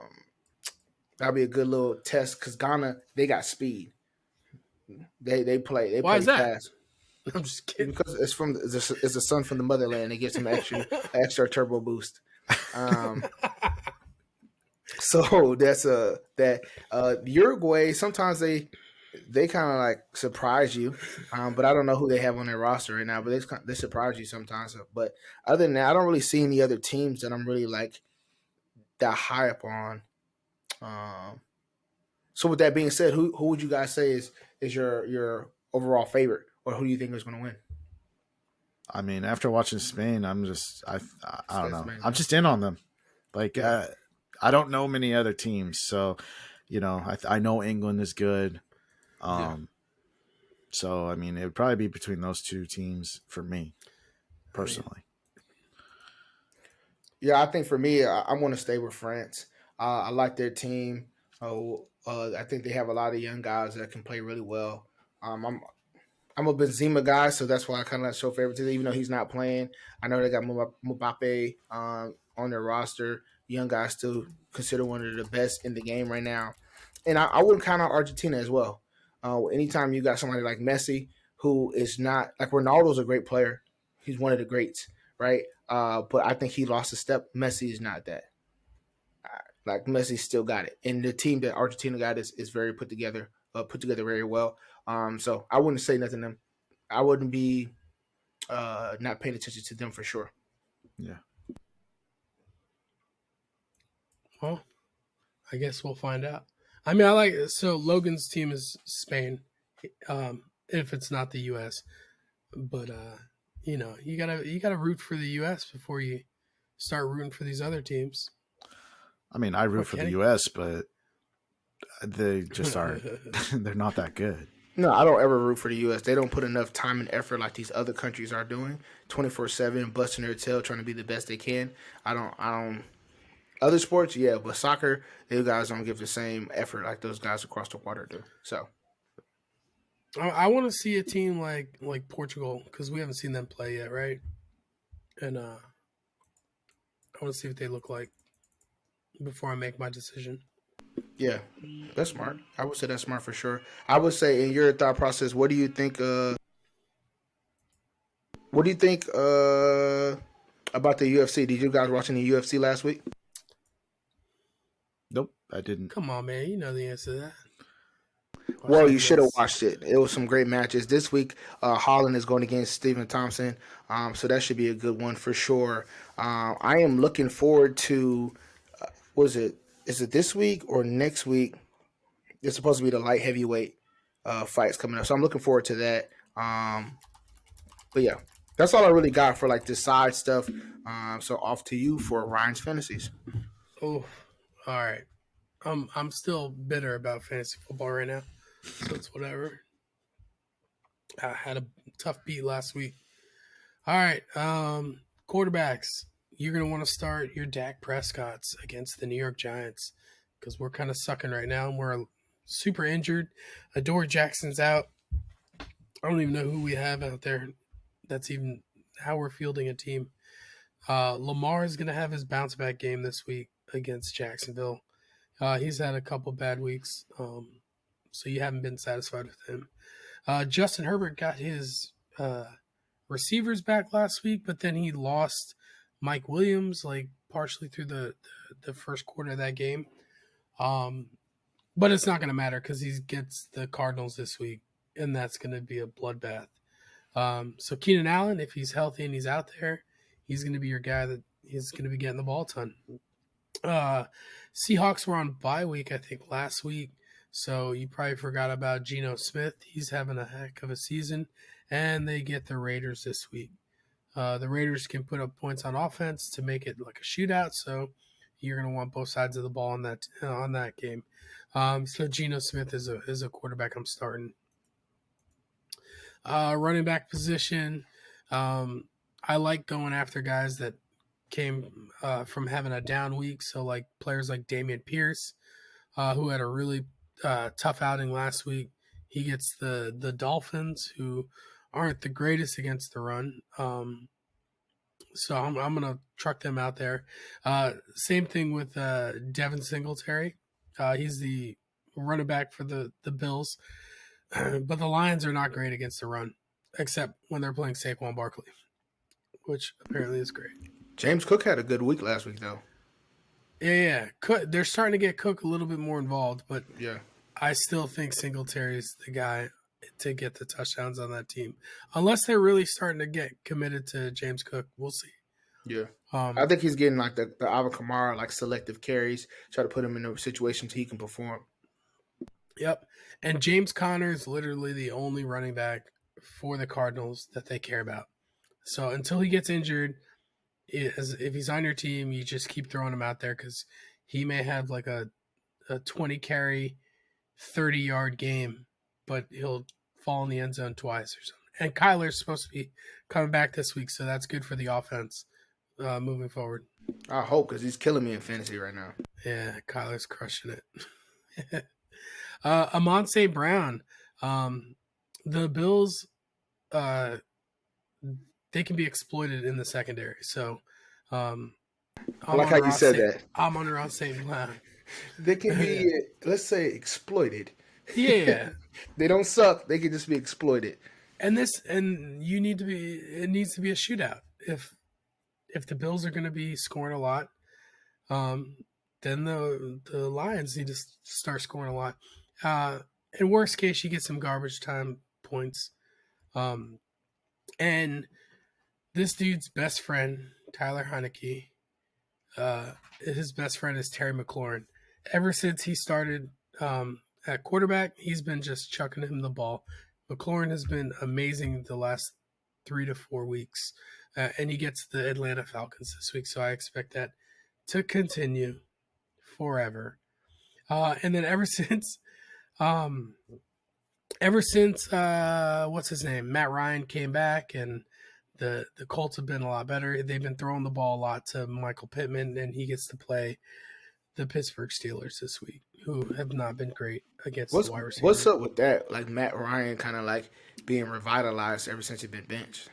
that'd be a good little test because Ghana they got speed. They
Why is
play
that?
fast
I'm just kidding.
because it's a son from the motherland. It gives him extra turbo boost. Um, so that's that Uruguay. Sometimes they kind of like surprise you, but I don't know who they have on their roster right now. But they surprise you sometimes. But other than that, I don't really see any other teams that I'm really like that high up on. Um, so with that being said, who would you guys say is your overall favorite, or who do you think is going to win?
I mean, after watching Spain, I don't know.
Spain,
I'm just in on them. Like
yeah,
I don't know many other teams, so I know England is good.
yeah,
So I mean, it would probably be between those two teams for me
I mean,
personally.
yeah. I think for me, I'm going to stay with France. I like their team. I think they have a lot of young guys that can play really well. I'm a Benzema guy, so that's why I kind of like show favoritism, even though he's not playing. I know they got Mbappe on their roster. Young guy still considered one of the best in the game right now. And I wouldn't count out Argentina as well. Anytime you got somebody like Messi, who is not like Ronaldo's a great player, he's one of the greats, right? But I think he lost a step. Messi is not that. Like Messi still got it, and the team that Argentina got is very put together very well. So I wouldn't say nothing to them. I wouldn't be not paying attention to them for sure.
Yeah.
well, I guess we'll find out. I mean, I like so Logan's team is Spain, if it's not the U.S. But you gotta root for the U.S. before you start rooting for these other teams.
I mean, I root
What,
for the
Kenny?
U.S., but they just aren't. They're not that good.
No, I don't ever root for the U.S. They don't put enough time and effort like these other countries are doing, 24/7, busting their tail, trying to be the best they can. I don't. I don't. Other sports, yeah, but soccer, you guys don't give the same effort like those guys across the water do. So
I want to see a team like Portugal because we haven't seen them play yet, right? And I want to see what they look like before I make my decision.
yeah, that's smart. I would say that's smart for sure. I would say in your thought process, what do you think? What do you think about the UFC? Did you guys watch any UFC last week?
Nope, I didn't.
Come on, man, you know the answer to that.
Well, you should have watched it. It was some great matches this week. Holland is going against Stephen Thompson, so that should be a good one for sure. I am looking forward to. Was it? Is it this week or next week? It's supposed to be the light heavyweight fights coming up, so I'm looking forward to that. But yeah, that's all I really got for like the side stuff. So off to you for Ryan's fantasies.
Oh, all right. I'm still bitter about fantasy football right now, so it's whatever. I had a tough beat last week. All right, quarterbacks. You're gonna want to start your Dak Prescott's against the New York Giants because we're kind of sucking right now and we're super injured. Adore Jackson's out. I don't even know who we have out there. That's even how we're fielding a team. Lamar is going to have his bounce back game this week against Jacksonville. He's had a couple bad weeks, so you haven't been satisfied with him. Justin Herbert got his receivers back last week, but then he lost Mike Williams like partially through the first quarter of that game. But it's not going to matter because he gets the Cardinals this week, and that's going to be a bloodbath. So Keenan Allen, if he's healthy and he's out there, he's going to be your guy that he's going to be getting the ball a ton. Seahawks were on bye week, I think, last week. So you probably forgot about Geno Smith. He's having a heck of a season. And they get the Raiders this week. The Raiders can put up points on offense to make it like a shootout. So you're going to want both sides of the ball on that game. So Geno Smith is a quarterback I'm starting. Running back position, I like going after guys that came from having a down week. So like players like Damian Pierce, who had a really tough outing last week. He gets the Dolphins, who aren't the greatest against the run. So I'm going to truck them out there. Same thing with Devin Singletary. He's the running back for the Bills. But the Lions are not great against the run, except when they're playing Saquon Barkley, which apparently is great.
James Cook had a good week last week, though.
Yeah. They're starting to get Cook a little bit more involved, but
yeah,
I still think Singletary's the guy to get the touchdowns on that team. Unless they're really starting to get committed to James Cook, we'll see.
Yeah. I think he's getting like the Alvin Kamara, like selective carries, try to put him in a situation so he can perform.
Yep. And James Conner is literally the only running back for the Cardinals that they care about. So until he gets injured, if he's on your team, you just keep throwing him out there because he may have like a 20 carry, 30-yard game, but he'll fall in the end zone twice or something. And Kyler's supposed to be coming back this week, so that's good for the offense moving forward.
I hope, because he's killing me in fantasy right now.
Yeah, Kyler's crushing it. Amon St. Brown. The Bills, they can be exploited in the secondary. So
I like how you said that.
I'm on Amon St. Brown.
They can be, let's say, exploited.
Yeah.
They don't suck. They can just be exploited.
It needs to be a shootout. If the Bills are going to be scoring a lot, then the Lions need to start scoring a lot. In worst case, you get some garbage time points. And this dude's best friend, Tyler Heineke, his best friend is Terry McLaurin. Ever since he started at quarterback, he's been just chucking him the ball. McLaurin has been amazing the last 3 to 4 weeks, and he gets the Atlanta Falcons this week, so I expect that to continue forever. And then ever since ever since what's his name, Matt Ryan came back, and the Colts have been a lot better. They've been throwing the ball a lot to Michael Pittman, and he gets to play the Pittsburgh Steelers this week, who have not been great against the wide
What's
receivers.
up with that? Like Matt Ryan kind of like being revitalized ever since he's been benched.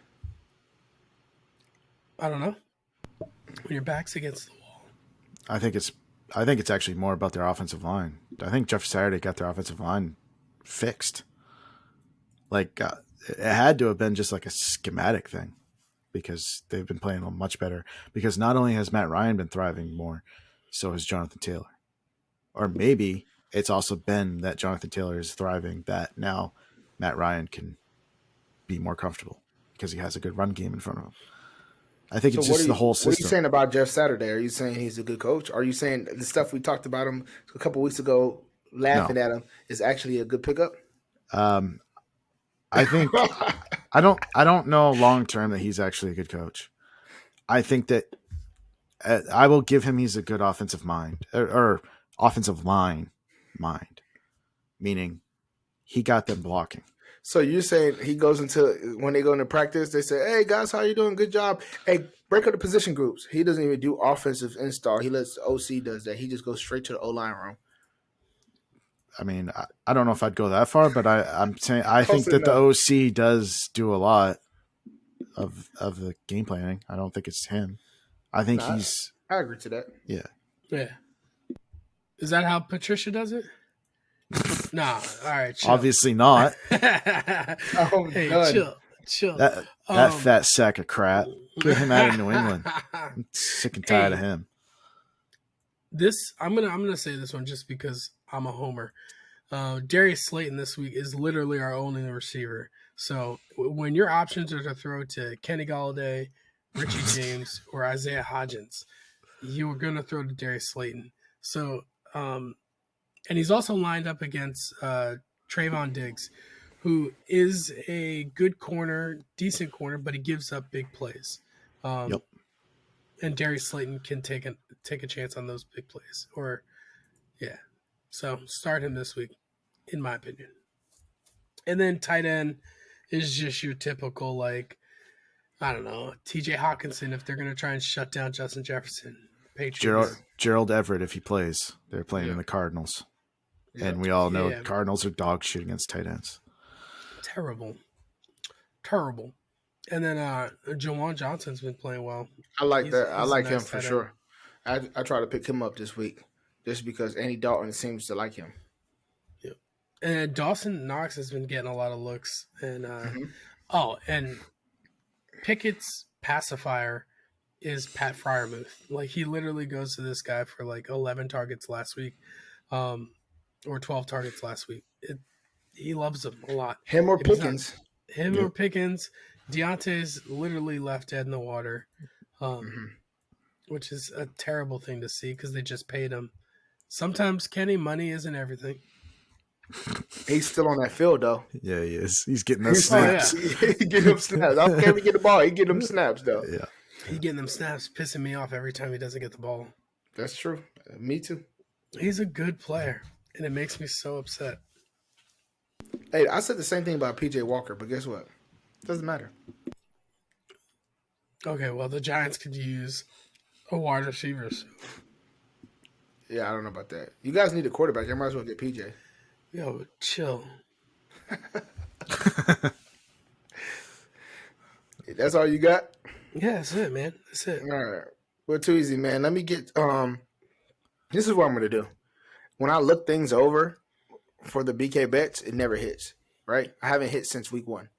I don't know. When your back's against the wall.
I think it's actually more about their offensive line. I think Jeff Saturday got their offensive line fixed. Like it had to have been just like a schematic thing because they've been playing much better. Because not only has Matt Ryan been thriving more, so has Jonathan Taylor. Or maybe it's also been that Jonathan Taylor is thriving that now Matt Ryan can be more comfortable because he has a good run game in front of him. I think
So
it's just the whole
what are you
system.
saying about Jeff Saturday? Are you saying he's a good coach? Are you saying the stuff we talked about him a couple weeks ago, laughing at him, is actually a good pickup?
I think I don't know long term that he's actually a good coach. I think that I will give him he's a good offensive mind or offensive line mind, meaning he got them blocking.
So you're saying he goes into when they go into practice, they say, "Hey guys, how you doing? Good job. Hey, break up the position groups." He doesn't even do offensive install. He lets the OC does that. He just goes straight to the O line room.
I mean, I don't know if I'd go that far, but I'm saying I
Close
think that the
enough.
OC does do a lot of the game planning. I don't think it's him. I think
Nah,
he's
I agree to that.
yeah.
Yeah. Is that how Patricia does it? Nah. All right. Chill.
Obviously not.
I'm
Hey,
done.
chill.
That fat sack of crap. Get him out of New England. I'm sick and tired of him.
This I'm gonna say this one just because I'm a homer. Darius Slayton this week is literally our only receiver. So when your options are to throw to Kenny Galladay, Richie James, or Isaiah Hodgins, you were gonna throw to Darius Slayton. So and he's also lined up against Trayvon Diggs, who is a good corner, decent corner, but he gives up big plays.
Yep.
And Darius Slayton can take a chance on those big plays. So start him this week, in my opinion. And then tight end is just your typical, like, I don't know, TJ Hawkinson if they're going to try and shut down Justin Jefferson. Patriots.
Gerald Everett, if he plays, they're playing in the Cardinals. Yeah. And we all know Cardinals are dog shit against tight ends.
Terrible. And then Jawan Johnson's been playing well.
I like that. I like him for sure. I try to pick him up this week just because Andy Dalton seems to like him.
Yep. And Dawson Knox has been getting a lot of looks. And and Pickett's pacifier is Pat Fryermuth. Like, he literally goes to this guy for like 11 targets last week, or 12 targets last week. He loves him a lot.
Him or Pickens.
Or Pickens. Deontay's literally left dead in the water, which is a terrible thing to see because they just paid him. Sometimes, Kenny, money isn't everything.
He's still on that field, though.
Yeah, he is. He's getting those snaps.
He's getting them snaps. I don't care if he get the ball. He getting them snaps, though.
Yeah.
He's getting them snaps, pissing me off every time he doesn't get the ball.
That's true. Me too.
He's a good player, and it makes me so upset.
Hey, I said the same thing about PJ Walker, but guess what? Doesn't matter.
Okay, well, the Giants could use a wide receiver. So.
Yeah, I don't know about that. You guys need a quarterback. You might as well get PJ.
Yo, chill.
That's all you got?
Yeah, that's it, man. That's it.
All right. Well, too easy, man. Let me get this is what I'm gonna do. When I look things over for the BK bets, it never hits. Right? I haven't hit since week 1.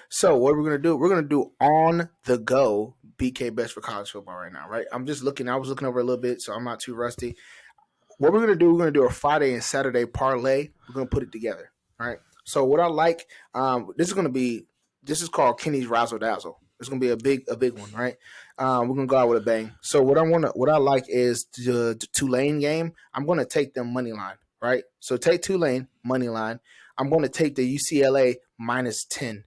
So what we're gonna do? We're gonna do on the go BK bets for college football right now, right? I'm just looking. I was looking over a little bit, so I'm not too rusty. What we're gonna do? We're gonna do a Friday and Saturday parlay. We're gonna put it together. All right. So what I like, this is called Kenny's Razzle Dazzle. It's gonna be a big one, right? We're gonna go out with a bang. So what I like is the Tulane game. I'm gonna take them money line, right? So take Tulane money line. I'm going to take the UCLA -10,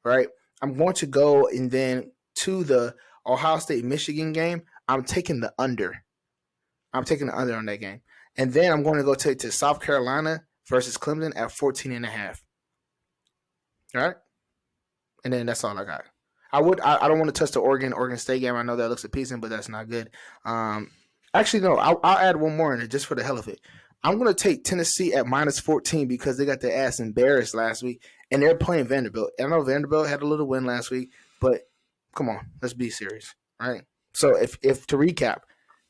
right? I'm going to go and then to the Ohio State Michigan game. I'm taking the under. I'm taking the under on that game. And then I'm going to go to South Carolina versus Clemson at 14.5. All right, and then that's all I got. I don't want to touch the Oregon State game. I know that looks appeasing, but that's not good. Actually, no, I'll add one more in it just for the hell of it. I'm going to take Tennessee at -14 because they got their ass embarrassed last week, and they're playing Vanderbilt. I know Vanderbilt had a little win last week, but come on, let's be serious, right? So if to recap,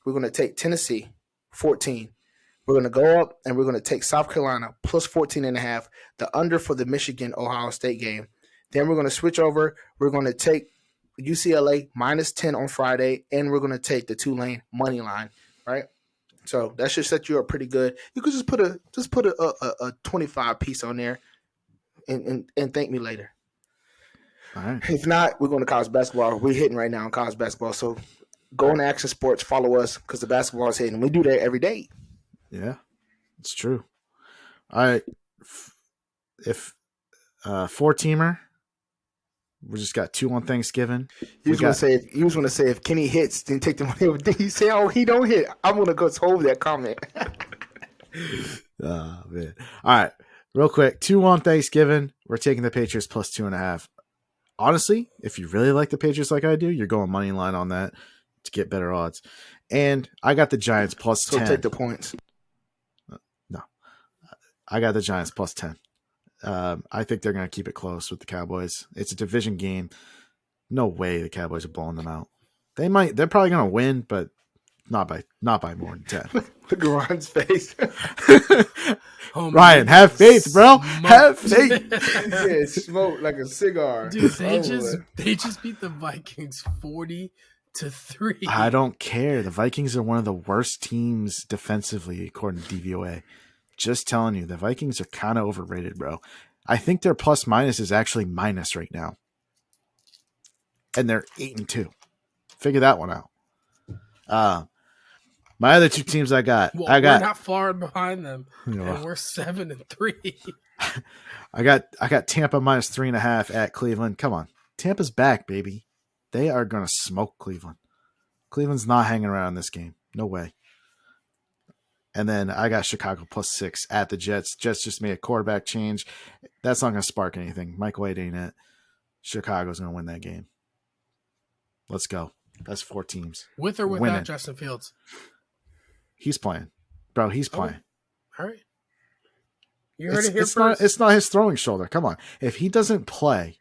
we're going to take Tennessee 14. We're going to go up, and we're going to take South Carolina plus 14.5, the under for the Michigan-Ohio State game. Then we're going to switch over. We're going to take UCLA -10 on Friday, and we're going to take the Tulane money line, right? So that should set you up pretty good. You could just put a 25 piece on there, and thank me later.
All right.
If not, we're going to college basketball. We're hitting right now in college basketball. So go on Action Sports, follow us because the basketball is hitting. We do that every day.
Yeah, it's true. All right. If 4-teamer, we just got 2 on Thanksgiving.
You was going to say if Kenny hits, then take the money. Then you say, oh, he don't hit. I'm going to go hold that comment.
Oh, man. All right. Real quick. 2 on Thanksgiving. We're taking the Patriots plus 2.5. Honestly, if you really like the Patriots like I do, you're going money line on that to get better odds. And I got the Giants plus 10.
So take the points.
No. I got the Giants plus 10. I think they're going to keep it close with the Cowboys. It's a division game. No way the Cowboys are blowing them out. They're probably going to win, but not by more than 10.
Look at Ryan's face.
Ryan, have faith, bro. Have faith.
Yeah, smoke like a cigar.
Dude, they just beat the Vikings 40-3.
I don't care. The Vikings are one of the worst teams defensively, according to DVOA. Just telling you, the Vikings are kind of overrated, bro. I think their plus minus is actually minus right now. And they're 8-2. Figure that one out. My other 2 teams I got.
We're not far behind them. And we're 7-3.
I got Tampa minus 3.5 at Cleveland. Come on. Tampa's back, baby. They are gonna smoke Cleveland. Cleveland's not hanging around in this game. No way. And then I got Chicago plus 6 at the Jets. Jets just made a quarterback change. That's not going to spark anything. Mike White ain't it. Chicago's going to win that game. Let's go. That's 4 teams.
With or without Justin Fields?
He's playing. Bro, he's playing.
All right. You heard it here first.
It's not his throwing shoulder. Come on. If he doesn't play,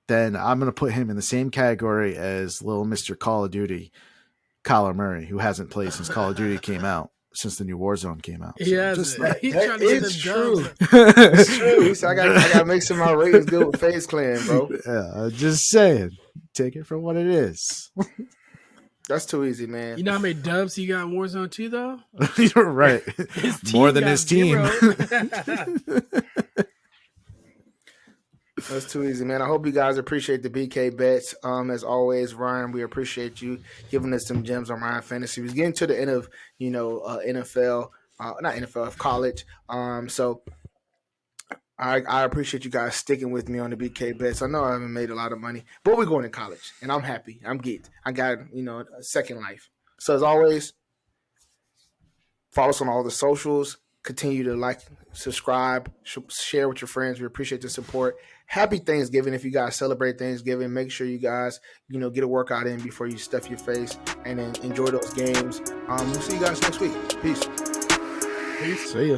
then I'm going to put him in the same category as little Mr. Call of Duty, Kyler Murray, who hasn't played since Call of Duty came out. Since the new Warzone came out.
Yeah,
it's true.
It's
true. So I got to make sure my ratings good with FaZe Clan, bro.
Yeah, just saying. Take it for what it is.
That's too easy, man.
You know how many dubs he got in Warzone 2, though?
You're right. More than his team.
That's too easy, man. I hope you guys appreciate the BK bets. As always, Ryan, we appreciate you giving us some gems on Ryan Fantasy. We're getting to the end of, NFL, not NFL, college. So I appreciate you guys sticking with me on the BK bets. I know I haven't made a lot of money, but we're going to college, and I'm happy. I'm geeked. I got, a second life. So as always, follow us on all the socials. Continue to like, subscribe, share with your friends. We appreciate the support. Happy Thanksgiving. If you guys celebrate Thanksgiving, make sure you guys, get a workout in before you stuff your face, and then enjoy those games. We'll see you guys next week. Peace.
See ya.